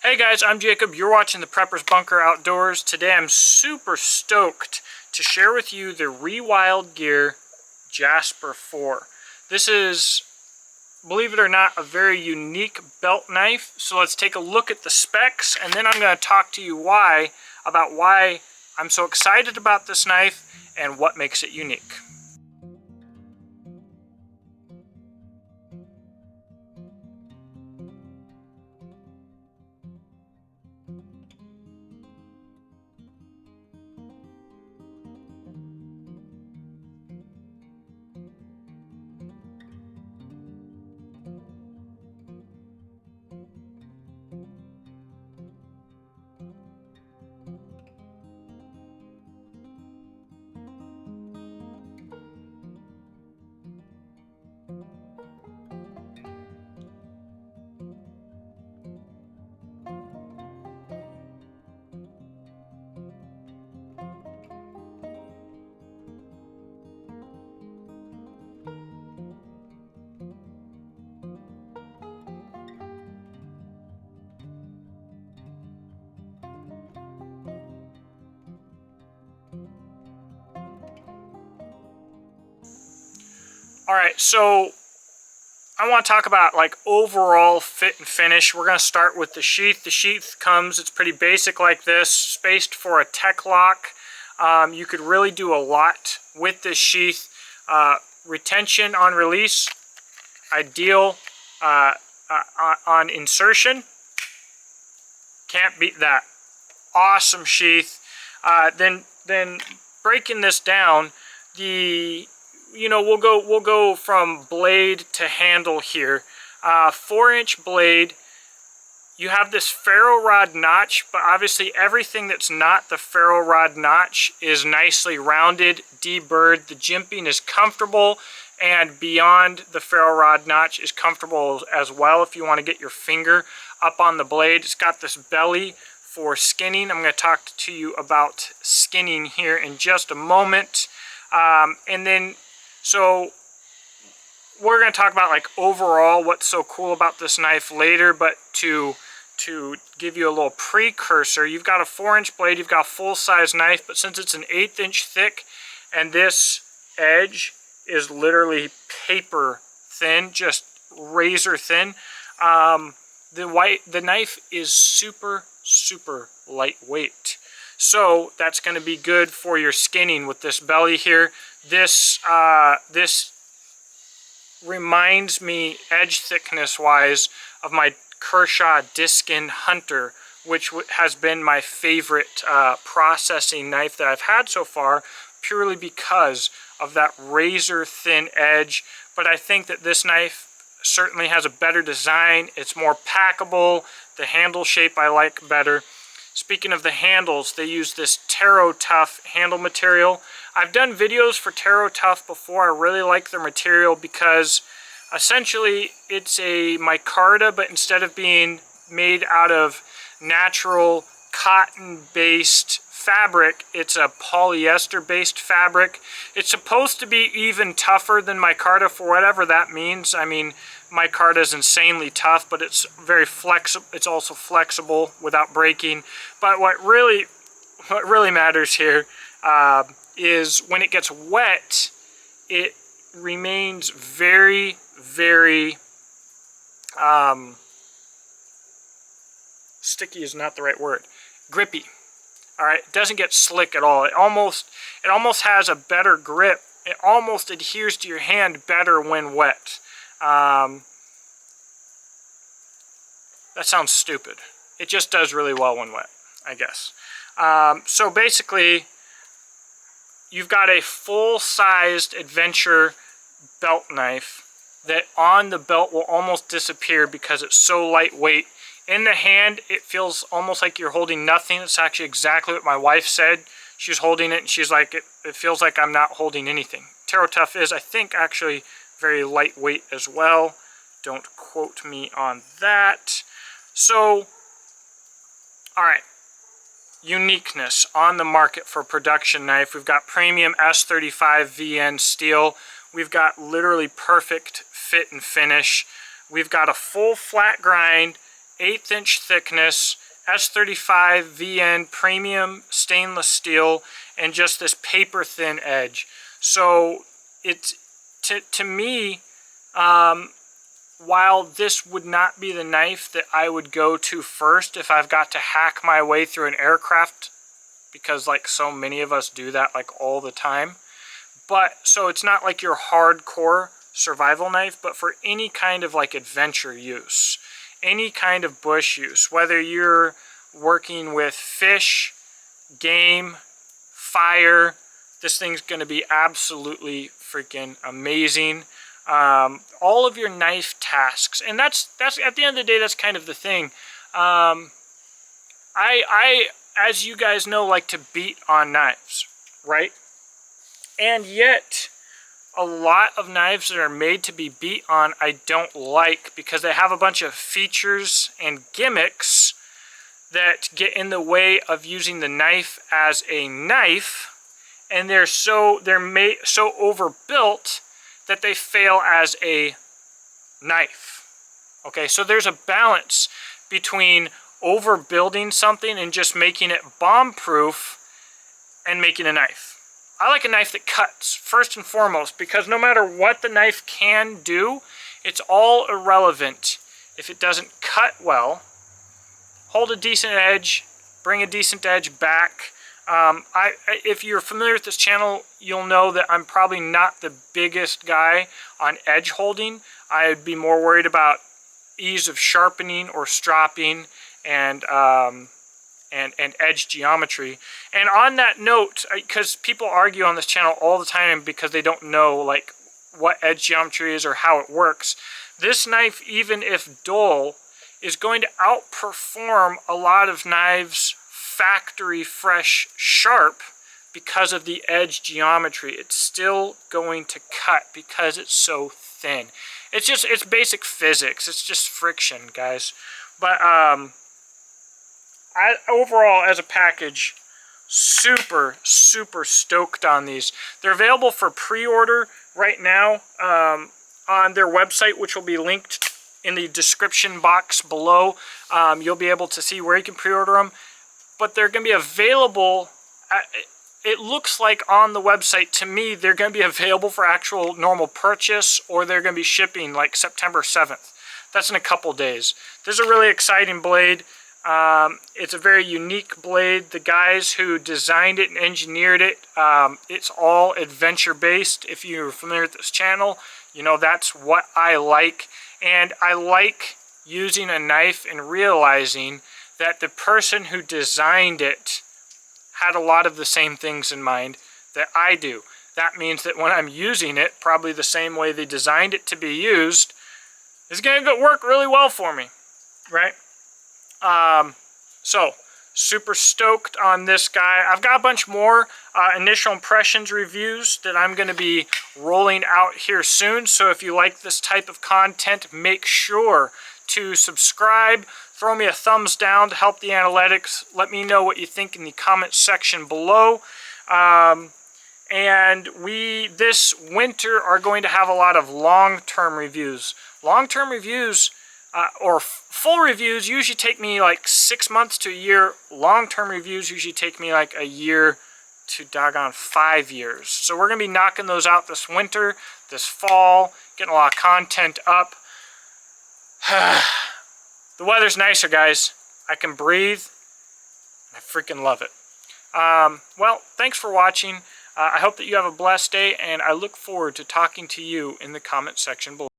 Hey guys, I'm Jacob. You're watching the Prepper's Bunker Outdoors. Today I'm super stoked to share with you the Rewild Gear Gasper 4. This is, believe it or not, a very unique belt knife. So let's take a look at the specs, and then I'm going to talk to you about why I'm so excited about this knife and what makes it unique. Alright, so I want to talk about like overall fit and finish. We're going to start with the sheath. The sheath comes, it's pretty basic like this, spaced for a tech lock. You could really do a lot with this sheath. Retention on release, ideal on insertion. Can't beat that. Awesome sheath. Then breaking this down, we'll go from blade to handle here. 4-inch blade. You have this ferro rod notch, but obviously everything that's not the ferro rod notch is nicely rounded, deburred. The jimping is comfortable, and beyond the ferro rod notch is comfortable as well if you want to get your finger up on the blade. It's got this belly for skinning. I'm going to talk to you about skinning here in just a moment. So we're going to talk about like overall what's so cool about this knife later, but to give you a little precursor, you've got a 4-inch blade, you've got a full-size knife, but since it's an 1/8 inch thick and this edge is literally paper thin, just razor thin, the knife is super lightweight. So that's going to be good for your skinning with this belly here. This reminds me, edge thickness wise, of my Kershaw Diskin Hunter, which has been my favorite processing knife that I've had so far, purely because of that razor thin edge. But I think that this knife certainly has a better design. It's more packable. The handle shape I like better. Speaking of the handles, they use this Taro Tough handle material. I've done videos for Taro Tough before. I really like their material because essentially it's a micarta, but instead of being made out of natural cotton-based fabric, it's a polyester-based fabric. It's supposed to be even tougher than micarta, for whatever that means. I mean, micarta is insanely tough, but it's very flexible. It's also flexible without breaking. But what really matters here is when it gets wet, it remains very sticky is not the right word. Grippy. All right, it doesn't get slick at all. It almost has a better grip. It almost adheres to your hand better when wet. That sounds stupid. It just does really well when wet, I guess. So basically, you've got a full-sized adventure belt knife that on the belt will almost disappear because it's so lightweight. In the hand, it feels almost like you're holding nothing. It's actually exactly what my wife said. She was holding it, and she's like, it feels like I'm not holding anything. Taro Tough is, I think, actually very lightweight as well. Don't quote me on that. So, all right. Uniqueness on the market for a production knife. We've got premium S35 VN steel. We've got literally perfect fit and finish. We've got a full flat grind 1/8 inch thickness, S35 VN premium stainless steel, and just this paper thin edge. So it's, to me, while this would not be the knife that I would go to first if I've got to hack my way through an aircraft, because like so many of us do that like all the time. But so it's not like your hardcore survival knife, but for any kind of like adventure use, any kind of bush use, whether you're working with fish, game, fire, this thing's going to be absolutely freaking amazing. All of your knife tasks, and that's at the end of the day, that's kind of the thing. I, as you guys know, like to beat on knives, right? And yet, a lot of knives that are made to be beat on, I don't like, because they have a bunch of features and gimmicks that get in the way of using the knife as a knife, and they're made so overbuilt that they fail as a knife. Okay, so there's a balance between overbuilding something and just making it bomb-proof and making a knife. I like a knife that cuts, first and foremost, because no matter what the knife can do, it's all irrelevant if it doesn't cut well, hold a decent edge, bring a decent edge back. If you're familiar with this channel, you'll know that I'm probably not the biggest guy on edge holding. I'd be more worried about ease of sharpening or stropping and edge geometry. And on that note, because people argue on this channel all the time because they don't know like what edge geometry is or how it works, this knife, even if dull, is going to outperform a lot of knives factory fresh sharp because of the edge geometry. It's still going to cut because it's so thin. It's basic physics. It's just friction, guys. But overall, as a package, super stoked on these. They're available for pre-order right now on their website, which will be linked in the description box below. You'll be able to see where you can pre-order them. But they're going to be available, it looks like on the website, to me, they're going to be available for actual normal purchase, or they're going to be shipping like September 7th. That's in a couple days. This is a really exciting blade. It's a very unique blade. The guys who designed it and engineered it, it's all adventure based. If you're familiar with this channel, you know that's what I like. And I like using a knife and realizing that the person who designed it had a lot of the same things in mind that I do. That means that when I'm using it, probably the same way they designed it to be used, is going to work really well for me, right? So, super stoked on this guy. I've got a bunch more initial impressions reviews that I'm going to be rolling out here soon. So if you like this type of content, make sure to subscribe. Throw me a thumbs down to help the analytics. Let me know what you think in the comment section below. And we, this winter, are going to have a lot of long-term reviews. Long-term reviews, or full reviews, usually take me like 6 months to a year. Long-term reviews usually take me like a year to doggone 5 years. So we're going to be knocking those out this winter, this fall, getting a lot of content up. The weather's nicer, guys. I can breathe. I freaking love it. Well, thanks for watching. I hope that you have a blessed day, and I look forward to talking to you in the comment section below.